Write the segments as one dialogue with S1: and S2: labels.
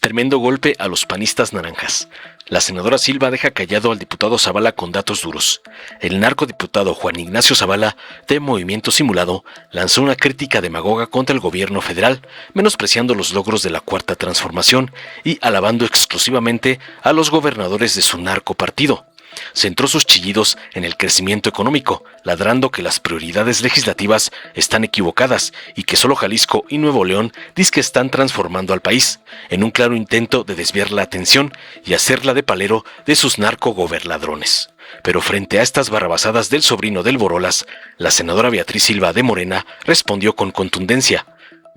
S1: tremendo golpe a los panistas naranjas. La senadora Silva deja callado al diputado Zavala con datos duros. El narcodiputado Juan Ignacio Zavala, de Movimiento Simulado, lanzó una crítica demagoga contra el gobierno federal, menospreciando los logros de la Cuarta Transformación y alabando exclusivamente a los gobernadores de su narcopartido. Centró sus chillidos en el crecimiento económico, ladrando que las prioridades legislativas están equivocadas y que solo Jalisco y Nuevo León dizque están transformando al país, en un claro intento de desviar la atención y hacerla de palero de sus narcogoberladrones. Pero frente a estas barrabasadas del sobrino del Borolas, la senadora Beatriz Silva de Morena respondió con contundencia,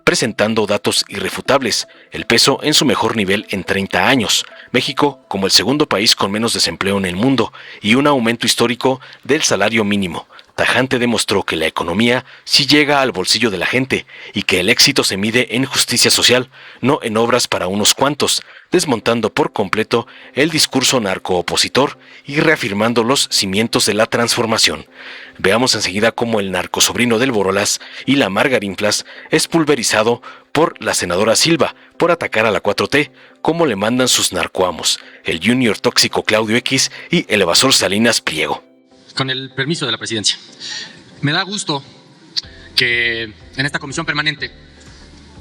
S1: presentando datos irrefutables, el peso en su mejor nivel en 30 años, México como el segundo país con menos desempleo en el mundo y un aumento histórico del salario mínimo. Tajante demostró que la economía sí llega al bolsillo de la gente y que el éxito se mide en justicia social, no en obras para unos cuantos, desmontando por completo el discurso narcoopositor y reafirmando los cimientos de la transformación. Veamos enseguida cómo el narcosobrino del Borolas y la Margarinflas es pulverizado por la senadora Silva por atacar a la 4T, como le mandan sus narcoamos, el junior tóxico Claudio X y el evasor Salinas Pliego.
S2: Con el permiso de la presidencia, me da gusto que en esta comisión permanente,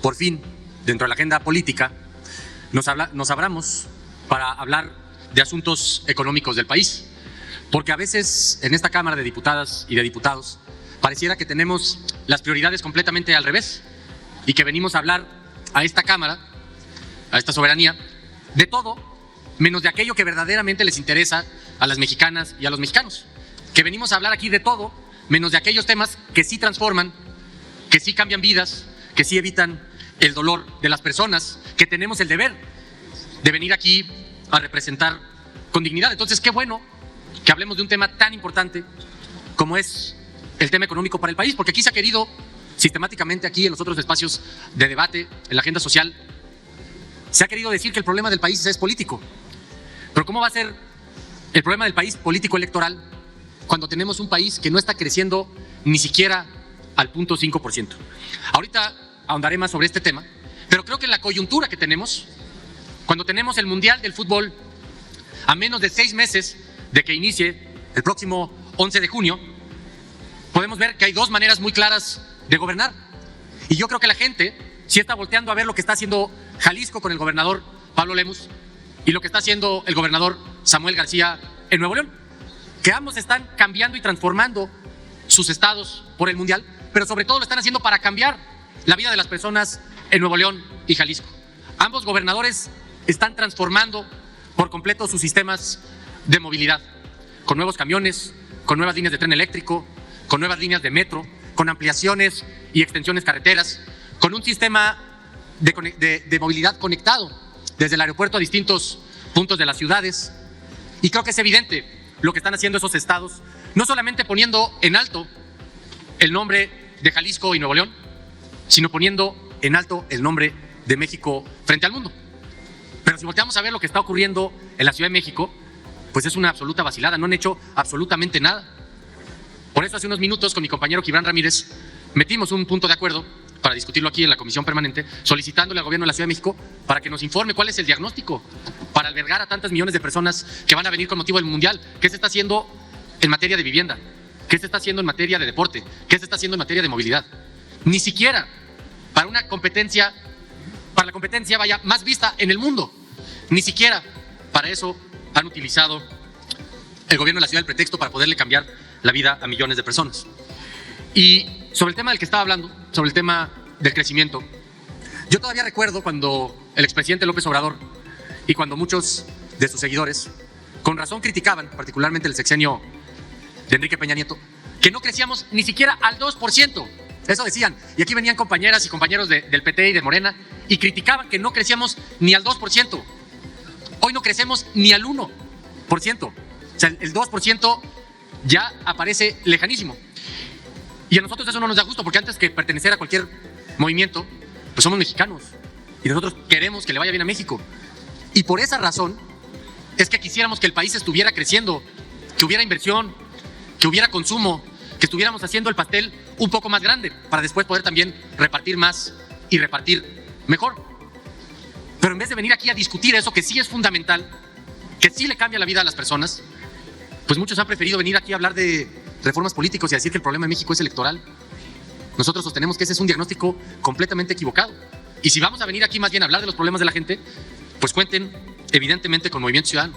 S2: por fin, dentro de la agenda política, nos abramos para hablar de asuntos económicos del país, porque a veces en esta Cámara de Diputadas y de Diputados pareciera que tenemos las prioridades completamente al revés y que venimos a hablar a esta Cámara, a esta soberanía, de todo menos de aquello que verdaderamente les interesa a las mexicanas y a los mexicanos. Que venimos a hablar aquí de todo, menos de aquellos temas que sí transforman, que sí cambian vidas, que sí evitan el dolor de las personas, que tenemos el deber de venir aquí a representar con dignidad. Entonces, qué bueno que hablemos de un tema tan importante como es el tema económico para el país, porque aquí se ha querido sistemáticamente, aquí en los otros espacios de debate, en la agenda social, se ha querido decir que el problema del país es político. Pero ¿cómo va a ser el problema del país político-electoral cuando tenemos un país que no está creciendo ni siquiera al 0.5%. Ahorita ahondaré más sobre este tema, pero creo que en la coyuntura que tenemos, cuando tenemos el Mundial del Fútbol a menos de 6 meses de que inicie el próximo 11 de junio, podemos ver que hay 2 maneras muy claras de gobernar. Y yo creo que la gente sí está volteando a ver lo que está haciendo Jalisco con el gobernador Pablo Lemus y lo que está haciendo el gobernador Samuel García en Nuevo León, que ambos están cambiando y transformando sus estados por el Mundial, pero sobre todo lo están haciendo para cambiar la vida de las personas en Nuevo León y Jalisco. Ambos gobernadores están transformando por completo sus sistemas de movilidad, con nuevos camiones, con nuevas líneas de tren eléctrico, con nuevas líneas de metro, con ampliaciones y extensiones carreteras, con un sistema de movilidad conectado desde el aeropuerto a distintos puntos de las ciudades. Y creo que es evidente lo que están haciendo esos estados, no solamente poniendo en alto el nombre de Jalisco y Nuevo León, sino poniendo en alto el nombre de México frente al mundo. Pero si volteamos a ver lo que está ocurriendo en la Ciudad de México, pues es una absoluta vacilada, no han hecho absolutamente nada. Por eso hace unos minutos con mi compañero Gibran Ramírez metimos un punto de acuerdo para discutirlo aquí en la comisión permanente, solicitándole al gobierno de la Ciudad de México para que nos informe cuál es el diagnóstico para albergar a tantas millones de personas que van a venir con motivo del Mundial. ¿Qué se está haciendo en materia de vivienda? ¿Qué se está haciendo en materia de deporte? ¿Qué se está haciendo en materia de movilidad? Ni siquiera para una competencia, para la competencia vaya más vista en el mundo, ni siquiera para eso han utilizado el gobierno de la ciudad el pretexto para poderle cambiar la vida a millones de personas. Y sobre el tema del que estaba hablando, sobre el tema del crecimiento, yo todavía recuerdo cuando el expresidente López Obrador y cuando muchos de sus seguidores con razón criticaban, particularmente el sexenio de Enrique Peña Nieto, que no crecíamos ni siquiera al 2%. Eso decían. Y aquí venían compañeras y compañeros del PT y de Morena y criticaban que no crecíamos ni al 2%. Hoy no crecemos ni al 1%. O sea, el 2% ya aparece lejanísimo. Y a nosotros eso no nos da gusto, porque antes que pertenecer a cualquier movimiento, pues somos mexicanos. Y nosotros queremos que le vaya bien a México. Y por esa razón es que quisiéramos que el país estuviera creciendo, que hubiera inversión, que hubiera consumo, que estuviéramos haciendo el pastel un poco más grande para después poder también repartir más y repartir mejor. Pero en vez de venir aquí a discutir eso que sí es fundamental, que sí le cambia la vida a las personas, pues muchos han preferido venir aquí a hablar de reformas políticas y a decir que el problema de México es electoral. Nosotros sostenemos que ese es un diagnóstico completamente equivocado. Y si vamos a venir aquí más bien a hablar de los problemas de la gente, pues cuenten evidentemente con Movimiento Ciudadano.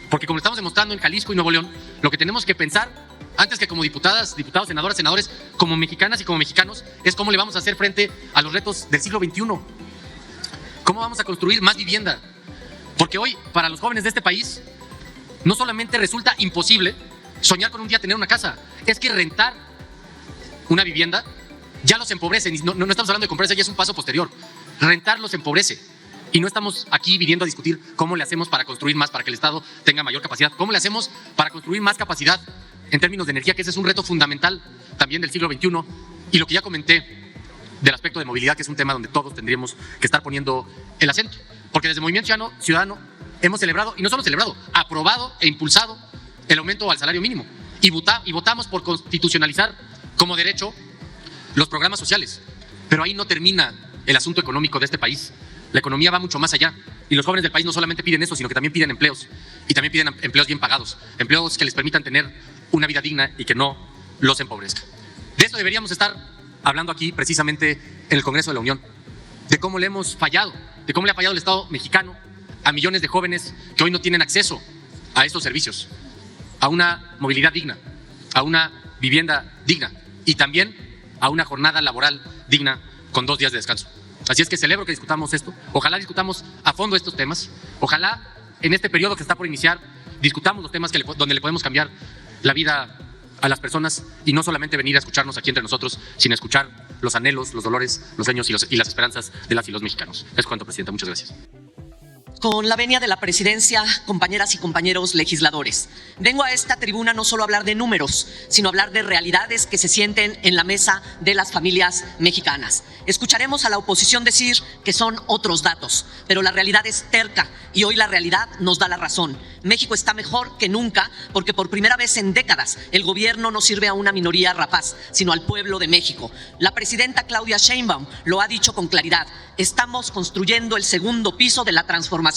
S2: Porque como estamos demostrando en Jalisco y Nuevo León, lo que tenemos que pensar, antes que como diputadas, diputados, senadoras, senadores, como mexicanas y como mexicanos, es cómo le vamos a hacer frente a los retos del siglo XXI. ¿Cómo vamos a construir más vivienda? Porque hoy, para los jóvenes de este país, no solamente resulta imposible soñar con un día tener una casa, es que rentar una vivienda ya los empobrece. No estamos hablando de comprarse, ya es un paso posterior. Rentar los empobrece. Y no estamos aquí viniendo a discutir cómo le hacemos para construir más, para que el Estado tenga mayor capacidad. ¿Cómo le hacemos para construir más capacidad en términos de energía? Que ese es un reto fundamental también del siglo XXI. Y lo que ya comenté del aspecto de movilidad, que es un tema donde todos tendríamos que estar poniendo el acento. Porque desde Movimiento Ciudadano hemos celebrado, y no solo celebrado, aprobado e impulsado el aumento al salario mínimo. Y votamos por constitucionalizar como derecho los programas sociales. Pero ahí no termina el asunto económico de este país. La economía va mucho más allá. Y los jóvenes del país no solamente piden eso, sino que también piden empleos. Y también piden empleos bien pagados. Empleos que les permitan tener una vida digna y que no los empobrezca. De eso deberíamos estar hablando aquí precisamente en el Congreso de la Unión. De cómo le hemos fallado, de cómo le ha fallado el Estado mexicano a millones de jóvenes que hoy no tienen acceso a estos servicios, a una movilidad digna, a una vivienda digna y también a una jornada laboral digna con 2 días de descanso. Así es que celebro que discutamos esto. Ojalá discutamos a fondo estos temas. Ojalá en este periodo que está por iniciar discutamos los temas donde le podemos cambiar la vida a las personas y no solamente venir a escucharnos aquí entre nosotros, sino escuchar los anhelos, los dolores, los sueños y las esperanzas de las y los mexicanos. Es cuanto, Presidenta. Muchas gracias.
S3: Con la venia de la presidencia, compañeras y compañeros legisladores, vengo a esta tribuna no solo a hablar de números, sino a hablar de realidades que se sienten en la mesa de las familias mexicanas. Escucharemos a la oposición decir que son otros datos, pero la realidad es terca y hoy la realidad nos da la razón. México está mejor que nunca porque por primera vez en décadas el gobierno no sirve a una minoría rapaz, sino al pueblo de México. La presidenta Claudia Sheinbaum lo ha dicho con claridad. Estamos construyendo el segundo piso de la transformación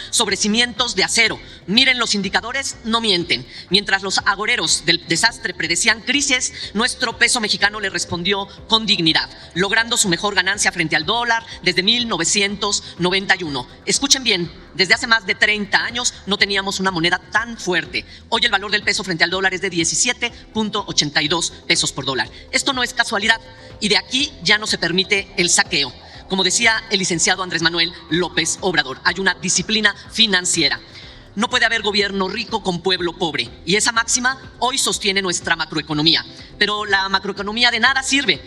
S3: sobre cimientos de acero. Miren, los indicadores no mienten. Mientras los agoreros del desastre predecían crisis, nuestro peso mexicano le respondió con dignidad, logrando su mejor ganancia frente al dólar desde 1991. Escuchen bien, desde hace más de 30 años no teníamos una moneda tan fuerte. Hoy el valor del peso frente al dólar es de 17.82 pesos por dólar. Esto no es casualidad y de aquí ya no se permite el saqueo. Como decía el licenciado Andrés Manuel López Obrador, hay una disciplina financiera. No puede haber gobierno rico con pueblo pobre. Y esa máxima hoy sostiene nuestra macroeconomía. Pero la macroeconomía de nada sirve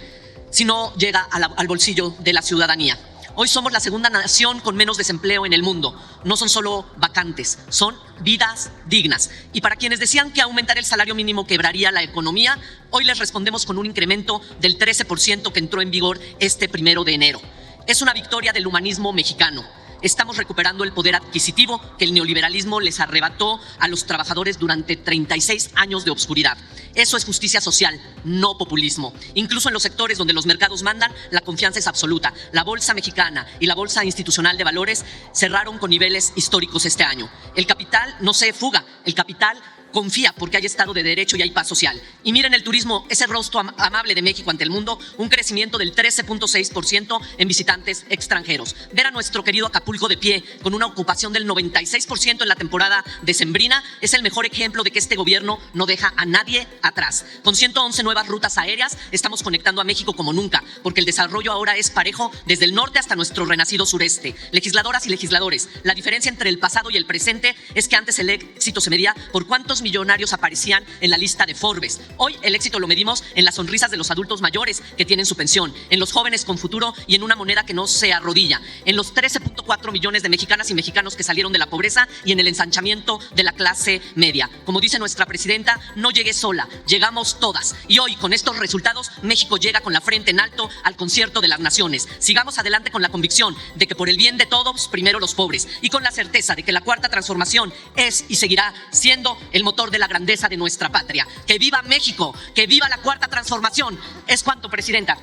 S3: si no llega al bolsillo de la ciudadanía. Hoy somos la segunda nación con menos desempleo en el mundo. No son solo vacantes, son vidas dignas. Y para quienes decían que aumentar el salario mínimo quebraría la economía, hoy les respondemos con un incremento del 13% que entró en vigor este 1 de enero. Es una victoria del humanismo mexicano. Estamos recuperando el poder adquisitivo que el neoliberalismo les arrebató a los trabajadores durante 36 años de obscuridad. Eso es justicia social, no populismo. Incluso en los sectores donde los mercados mandan, la confianza es absoluta. La Bolsa Mexicana y la Bolsa Institucional de Valores cerraron con niveles históricos este año. El capital no se fuga, el capital confía porque hay Estado de Derecho y hay paz social. Y miren el turismo, ese rostro amable de México ante el mundo, un crecimiento del 13.6% en visitantes extranjeros. Ver a nuestro querido Acapulco de pie, con una ocupación del 96% en la temporada decembrina, es el mejor ejemplo de que este gobierno no deja a nadie atrás. Con 111 nuevas rutas aéreas, estamos conectando a México como nunca, porque el desarrollo ahora es parejo desde el norte hasta nuestro renacido sureste. Legisladoras y legisladores, la diferencia entre el pasado y el presente es que antes el éxito se medía por cuántos millonarios aparecían en la lista de Forbes. Hoy el éxito lo medimos en las sonrisas de los adultos mayores que tienen su pensión, en los jóvenes con futuro y en una moneda que no se arrodilla, en los 13.4 millones de mexicanas y mexicanos que salieron de la pobreza y en el ensanchamiento de la clase media. Como dice nuestra presidenta, no llegué sola, llegamos todas. Y hoy, con estos resultados, México llega con la frente en alto al concierto de las naciones. Sigamos adelante con la convicción de que por el bien de todos, primero los pobres, y con la certeza de que la cuarta transformación es y seguirá siendo el motor de la grandeza de nuestra patria. ¡Que viva México! ¡Que viva la cuarta transformación! Es cuanto, presidenta.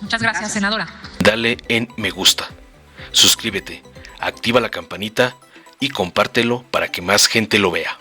S4: Muchas gracias, senadora.
S1: Dale en me gusta. Suscríbete. activa la campanita y compártelo para que más gente lo vea.